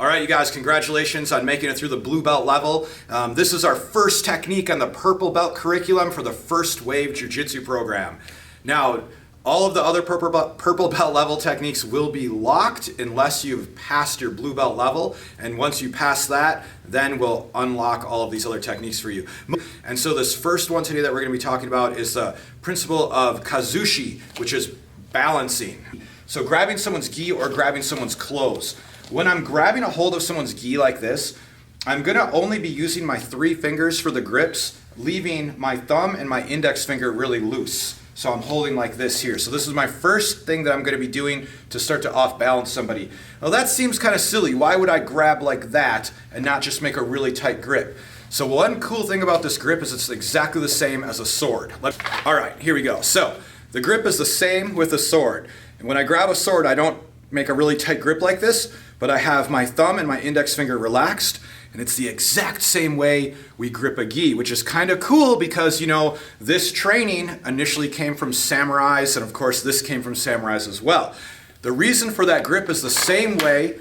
All right, you guys, congratulations on making it through the blue belt level. This is our first technique on the purple belt curriculum for the first wave jiu-jitsu program. Now, all of the other purple belt level techniques will be locked unless you've passed your blue belt level. And once you pass that, then we'll unlock all of these other techniques for you. And so this first one today that we're going to be talking about is the principle of KUZUSHI, which is balancing. So grabbing someone's gi or grabbing someone's clothes. When I'm grabbing a hold of someone's gi like this, I'm going to only be using my 3 fingers for the grips, leaving my thumb and my index finger really loose. So I'm holding like this here. So this is my first thing that I'm going to be doing to start to off-balance somebody. Well, that seems kind of silly. Why would I grab like that and not just make a really tight grip? So one cool thing about this grip is it's exactly the same as a sword. All right, here we go. So the grip is the same with a sword. And when I grab a sword, I don't make a really tight grip like this, but I have my thumb and my index finger relaxed, and it's the exact same way we grip a gi, which is kind of cool because, you know, this training initially came from samurais, and of course this came from samurais as well. The reason for that grip is the same way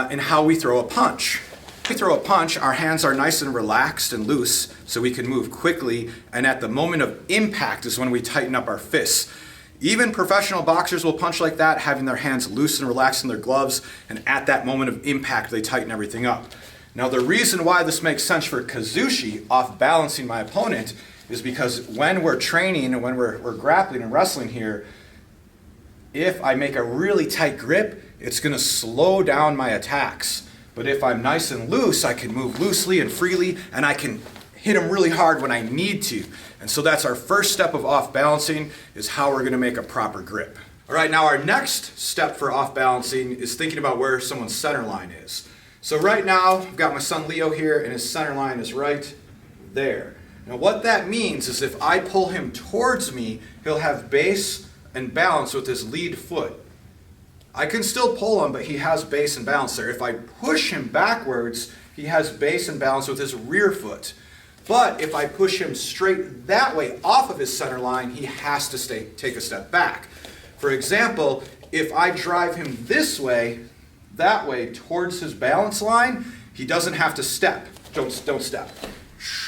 in how we throw a punch. When we throw a punch, our hands are nice and relaxed and loose so we can move quickly, and at the moment of impact is when we tighten up our fists. Even professional boxers will punch like that, having their hands loose and relaxed in their gloves, and at that moment of impact, they tighten everything up. Now, the reason why this makes sense for KUZUSHI, off balancing my opponent, is because when we're training and when we're grappling and wrestling here, if I make a really tight grip, it's going to slow down my attacks. But if I'm nice and loose, I can move loosely and freely, and I can hit them really hard when I need to. And so that's our first step of off balancing, is how we're going to make a proper grip. All right, now our next step for off balancing is thinking about where someone's center line is. So right now, I've got my son Leo here, and his center line is right there. Now what that means is if I pull him towards me, he'll have base and balance with his lead foot. I can still pull him, but he has base and balance there. If I push him backwards, he has base and balance with his rear foot. But if I push him straight that way off of his center line, he has to take a step back. For example, if I drive him this way, that way, towards his balance line, he doesn't have to step. Don't step.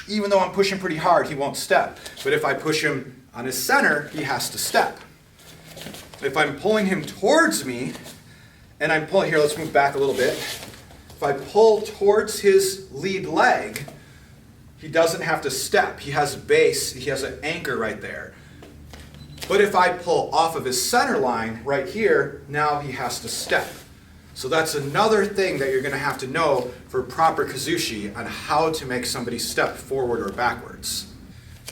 Even though I'm pushing pretty hard, he won't step. But if I push him on his center, he has to step. If I'm pulling him towards me, and I'm pulling, here, let's move back a little bit. If I pull towards his lead leg, he doesn't have to step. He has base, he has an anchor right there. But if I pull off of his center line right here, now he has to step. So that's another thing that you're going to have to know for proper KUZUSHI on how to make somebody step forward or backwards.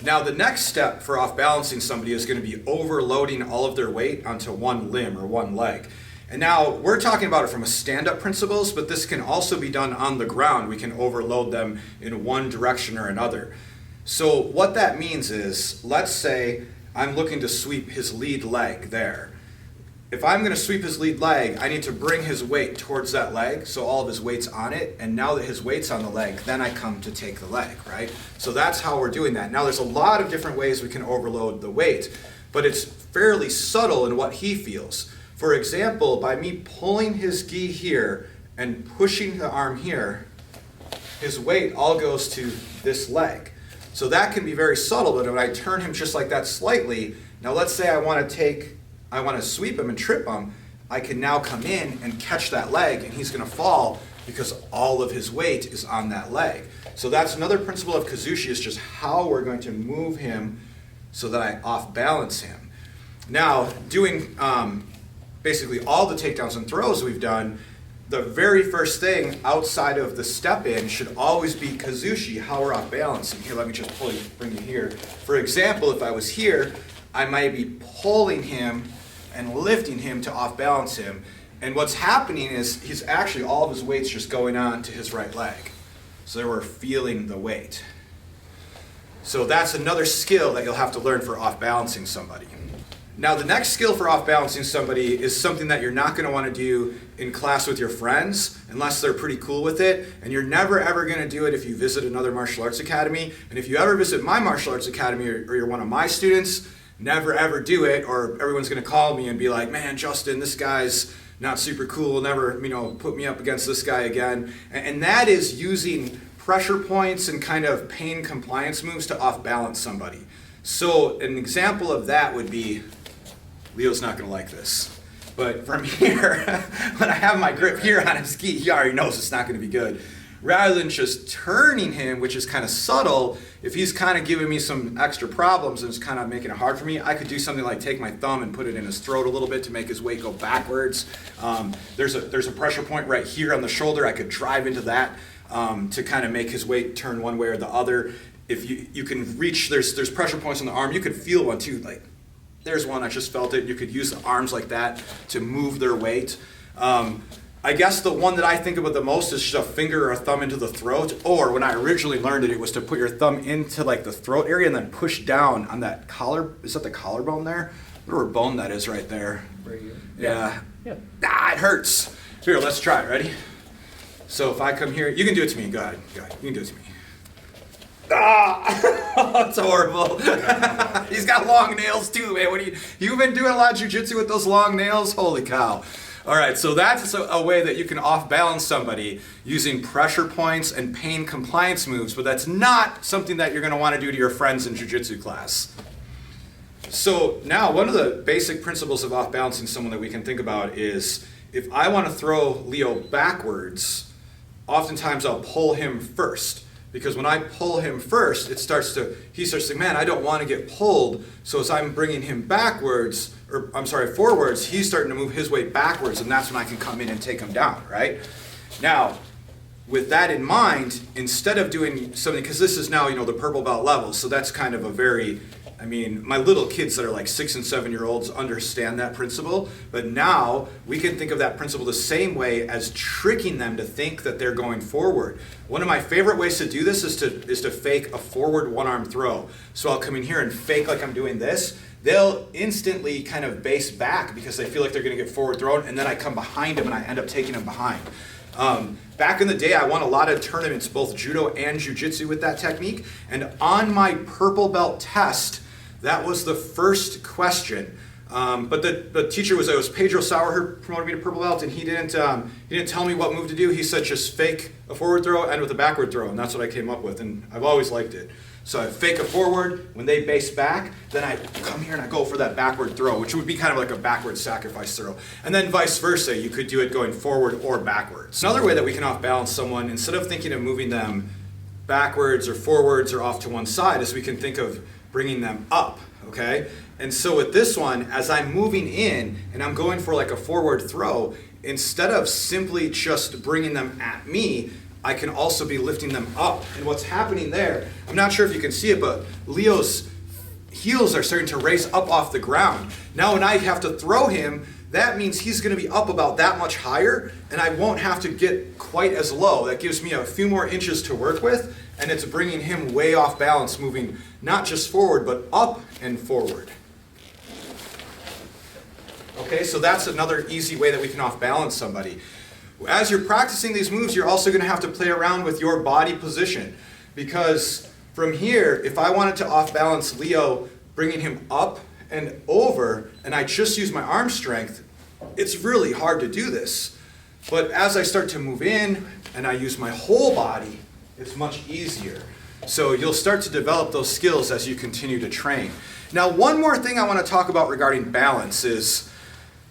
Now the next step for off balancing somebody is going to be overloading all of their weight onto one limb or one leg. And now we're talking about it from a stand-up principles, but this can also be done on the ground. We can overload them in one direction or another. So what that means is, let's say I'm looking to sweep his lead leg there. If I'm going to sweep his lead leg, I need to bring his weight towards that leg, so all of his weight's on it, and now that his weight's on the leg, then I come to take the leg, right? So that's how we're doing that. Now there's a lot of different ways we can overload the weight, but it's fairly subtle in what he feels. For example, by me pulling his gi here and pushing the arm here, his weight all goes to this leg. So that can be very subtle, but when I turn him just like that slightly, now let's say I want to sweep him and trip him, I can now come in and catch that leg, and he's going to fall because all of his weight is on that leg. So that's another principle of KUZUSHI, is just how we're going to move him so that I off balance him. Now, doing basically all the takedowns and throws we've done, the very first thing outside of the step in should always be KUZUSHI, how we're off balancing. Here, let me just bring you here. For example, if I was here, I might be pulling him and lifting him to off balance him. And what's happening is he's actually, all of his weight's just going on to his right leg. So we're feeling the weight. So that's another skill that you'll have to learn for off balancing somebody. Now the next skill for off balancing somebody is something that you're not going to want to do in class with your friends unless they're pretty cool with it, and you're never ever going to do it if you visit another martial arts academy. And if you ever visit my martial arts academy or you're one of my students, never ever do it, or everyone's going to call me and be like, man, Justin, this guy's not super cool, never, put me up against this guy again. And that is using pressure points and kind of pain compliance moves to off-balance somebody. So an example of that would be, Leo's not gonna like this, but from here, when I have my grip here on his gi, he already knows it's not gonna be good. Rather than just turning him, which is kind of subtle, if he's kind of giving me some extra problems and it's kind of making it hard for me, I could do something like take my thumb and put it in his throat a little bit to make his weight go backwards. There's a pressure point right here on the shoulder. I could drive into that to kind of make his weight turn one way or the other. If you can reach, there's pressure points on the arm. You could feel one too. Like there's one, I just felt it. You could use the arms like that to move their weight. I guess the one that I think about the most is just a finger or a thumb into the throat, or when I originally learned it, it was to put your thumb into like the throat area and then push down on that collar. Is that the collarbone there? Whatever bone that is right there. Right here. Yeah. Yeah. Ah, it hurts. Here, let's try it. Ready? So if I come here, you can do it to me. Go ahead. You can do it to me. Ah, it's horrible. He's got long nails too, man. You've been doing a lot of jiu-jitsu with those long nails? Holy cow. All right, so that's a way that you can off-balance somebody using pressure points and pain compliance moves, but that's not something that you're going to want to do to your friends in jiu-jitsu class. So now one of the basic principles of off-balancing someone that we can think about is if I want to throw Leo backwards, oftentimes I'll pull him first. Because when I pull him first, he starts to think, man, I don't want to get pulled. So as I'm bringing him forwards, he's starting to move his weight backwards, and that's when I can come in and take him down, right? Now, with that in mind, instead of doing something, because this is now, the purple belt level, so that's kind of a very, my little kids that are like 6 and 7 year olds understand that principle, but now we can think of that principle the same way as tricking them to think that they're going forward. One of my favorite ways to do this is to fake a forward one-arm throw. So I'll come in here and fake like I'm doing this. They'll instantly kind of base back because they feel like they're going to get forward thrown, and then I come behind them and I end up taking them behind. Back in the day, I won a lot of tournaments, both judo and jiu-jitsu with that technique, and on my purple belt test, that was the first question. But the teacher it was Pedro Sauer who promoted me to purple belt, and he didn't tell me what move to do. He said just fake a forward throw, end with a backward throw, and that's what I came up with, and I've always liked it. So I fake a forward, when they base back, then I come here and I go for that backward throw, which would be kind of like a backward sacrifice throw. And then vice versa, you could do it going forward or backwards. Another way that we can off-balance someone, instead of thinking of moving them backwards or forwards or off to one side, is we can think of bringing them up, okay? And so with this one, as I'm moving in and I'm going for like a forward throw, instead of simply just bringing them at me, I can also be lifting them up. And what's happening there, I'm not sure if you can see it, but Leo's heels are starting to raise up off the ground. Now when I have to throw him, that means he's going to be up about that much higher, and I won't have to get quite as low. That gives me a few more inches to work with, and it's bringing him way off balance, moving not just forward, but up and forward. Okay, so that's another easy way that we can off-balance somebody. As you're practicing these moves, you're also going to have to play around with your body position. Because from here, if I wanted to off-balance Leo, bringing him up and over, and I just use my arm strength, it's really hard to do this. But as I start to move in, and I use my whole body, it's much easier. So you'll start to develop those skills as you continue to train. Now, one more thing I want to talk about regarding balance is,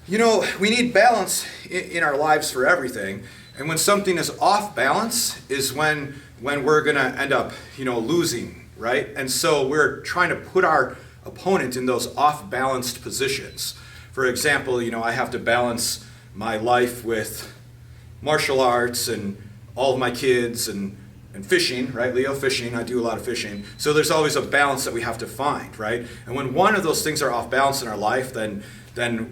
we need balance in our lives for everything. And when something is off balance is when we're going to end up, losing, right? And so we're trying to put our opponent in those off-balanced positions. For example, I have to balance my life with martial arts and all of my kids and fishing, right? Leo, fishing, I do a lot of fishing. So there's always a balance that we have to find, right? And when one of those things are off balance in our life, then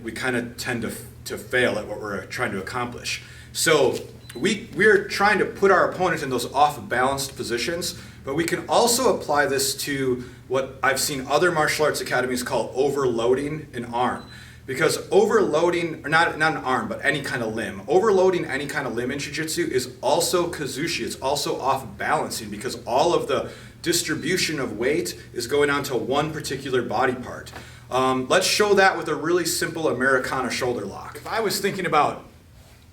we kind of tend to fail at what we're trying to accomplish. So we're trying to put our opponent in those off-balanced positions, but we can also apply this to what I've seen other martial arts academies call overloading an arm. Because overloading, or not an arm, but any kind of limb, overloading any kind of limb in jiu-jitsu is also KUZUSHI. It's also off-balancing because all of the distribution of weight is going onto one particular body part. Let's show that with a really simple Americana shoulder lock. If I was thinking about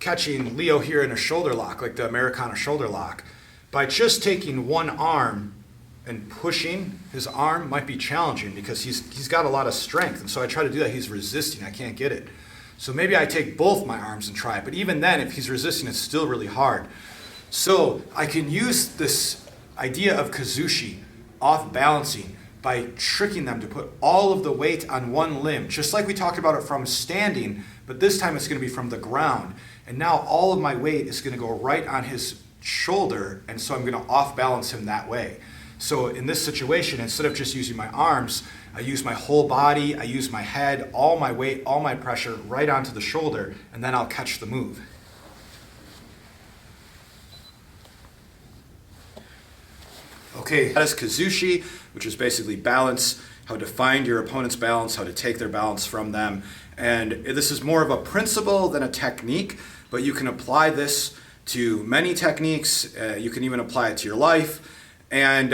catching Leo here in a shoulder lock, like the Americana shoulder lock, by just taking one arm and pushing his arm might be challenging because he's got a lot of strength. And so I try to do that. He's resisting. I can't get it. So maybe I take both my arms and try it. But even then, if he's resisting, it's still really hard. So I can use this idea of KUZUSHI, off balancing, by tricking them to put all of the weight on one limb, just like we talked about it from standing, but this time it's going to be from the ground. And now all of my weight is going to go right on his shoulder, and so I'm going to off balance him that way. So in this situation, instead of just using my arms, I use my whole body, I use my head, all my weight, all my pressure right onto the shoulder, and then I'll catch the move. Okay, that is KUZUSHI, which is basically balance, how to find your opponent's balance, how to take their balance from them. And this is more of a principle than a technique, but you can apply this to many techniques. You can even apply it to your life. And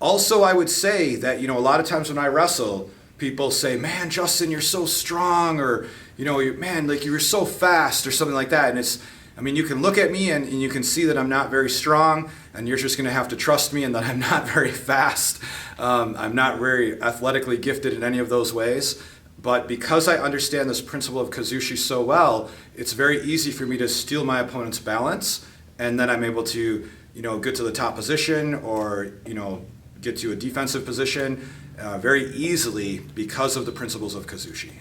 also I would say that, a lot of times when I wrestle, people say, man, Justin, you're so strong, or, man, like you were so fast, or something like that. And you can look at me and you can see that I'm not very strong, and you're just going to have to trust me and that I'm not very fast. I'm not very athletically gifted in any of those ways. But because I understand this principle of KUZUSHI so well, it's very easy for me to steal my opponent's balance, and then I'm able to, get to the top position or, get to a defensive position very easily because of the principles of KUZUSHI.